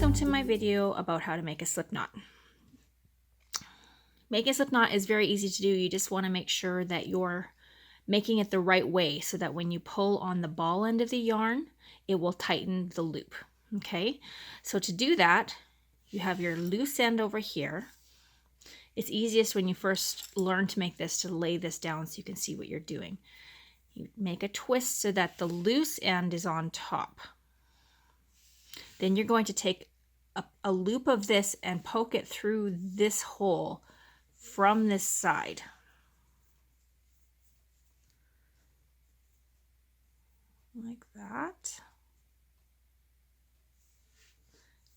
Welcome to my video about how to make a slip knot. Making a slip knot is very easy to do. You just want to make sure that you're making it the right way so that when you pull on the ball end of the yarn, it will tighten the loop. Okay, so to do that, you have your loose end over here. It's easiest when you first learn to make this to lay this down so you can see what you're doing. You make a twist so that the loose end is on top. Then you're going to take a loop of this and poke it through this hole from this side. Like that.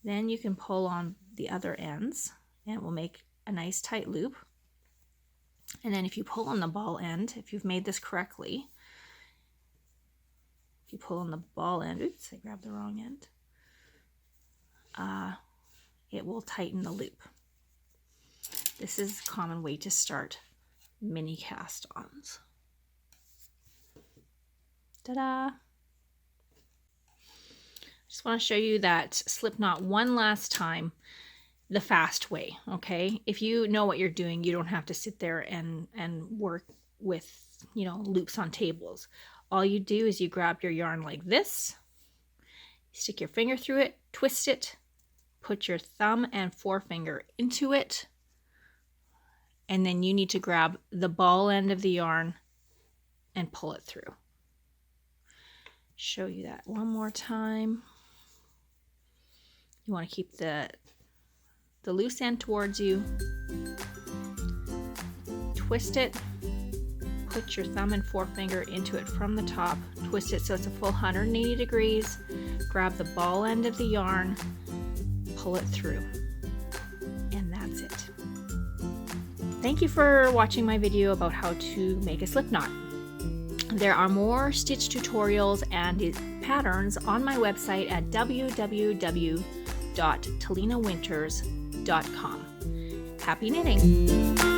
Then you can pull on the other ends and it will make a nice tight loop. And then if you pull on the ball end, if you've made this correctly, if you pull on the ball end, oops, I grabbed the wrong end. It will tighten the loop. This is a common way to start mini cast-ons. Ta-da! Just want to show you that slip knot one last time the fast way, okay? If you know what you're doing, you don't have to sit there and work with, loops on tables. All you do is you grab your yarn like this, stick your finger through it, twist it, put your thumb and forefinger into it, and then you need to grab the ball end of the yarn and pull it through. Show you that one more time. You want to keep the loose end towards you, twist it, put your thumb and forefinger into it from the top, twist it so it's a full 180 degrees, grab the ball end of the yarn, pull it through, and that's it. Thank you for watching my video about how to make a slip knot. There are more stitch tutorials and patterns on my website at www.talinawinters.com. Happy knitting!